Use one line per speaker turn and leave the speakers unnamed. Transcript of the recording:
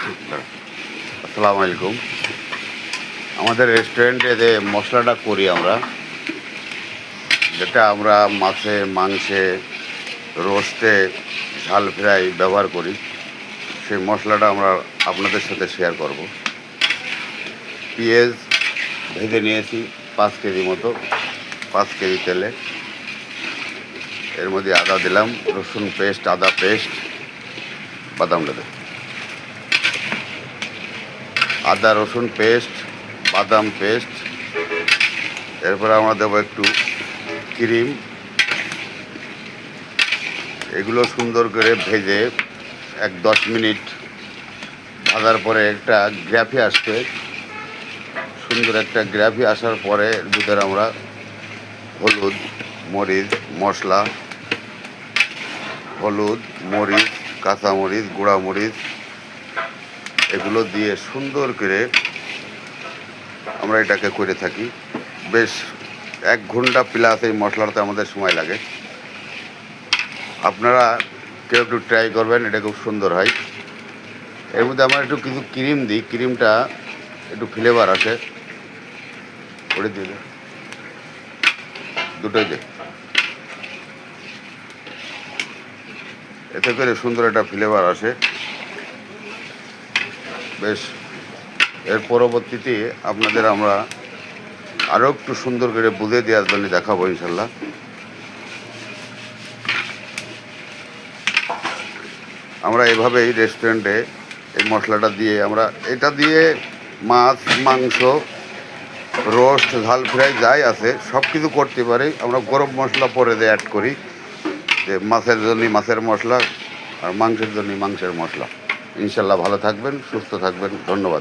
আসসালামু আলাইকুম। আমাদের রেস্টুরেন্টে যে মশলাটা করি আমরা, যেটা আমরা মাছে, মাংসে, রোস্টে, ঝাল ফ্রাই ব্যবহার করি, সেই মশলাটা আমরা আপনাদের সাথে শেয়ার করব। পেঁয়াজ ভেজে নিয়েছি 5 কেজি মতো, 5 কেজি তেলে। এর মধ্যে আদা দিলাম, রসুন পেস্ট, আদা পেস্ট, বাদামটা দেব, আদা রসুন পেস্ট, বাদাম পেস্ট। এরপরে আমরা দেবো একটু ক্রিম। এগুলো সুন্দর করে ভেজে 10 মিনিট ভাজার পরে একটা গ্রেভি আসবে। সুন্দর একটা গ্রেভি আসার পরে ভিতরে আমরা হলুদ, মরিচ, মশলা, হলুদ, মরিচ, কাঁচামরিচ, গুঁড়ামরিচ এগুলো দিয়ে সুন্দর করে আমরা এটাকে করে থাকি। বেশ 1 ঘন্টা প্লাস এই মশলাটাতে আমাদের সময় লাগে। আপনারা কেউ একটু ট্রাই করবেন, এটা খুব সুন্দর হয়। এর মধ্যে আমরা একটু কিছু ক্রিম দিই, ক্রিমটা একটু ফ্লেভার আসে। ওটা দিয়ে দেয়, দুটোই দেয়, এতে করে সুন্দর একটা ফ্লেভার আসে। বেশ, এর পরবর্তীতে আপনাদের আমরা আরও একটু সুন্দর করে বুঝে দেওয়ার জন্য দেখাবো ইনশাল্লাহ। আমরা এভাবেই রেস্টুরেন্টে এই মশলাটা দিয়ে আমরা এটা দিয়ে মাছ, মাংস, রোস্ট, ঝাল ফ্রাই যাই আছে সব কিছু করতে পারি। আমরা গরম মশলা পরে দিয়ে অ্যাড করি, যে মাছের জন্য মাছের মশলা আর মাংসের জন্য মাংসের মশলা। ইনশাল্লাহ ভালো থাকবেন, সুস্থ থাকবেন। ধন্যবাদ।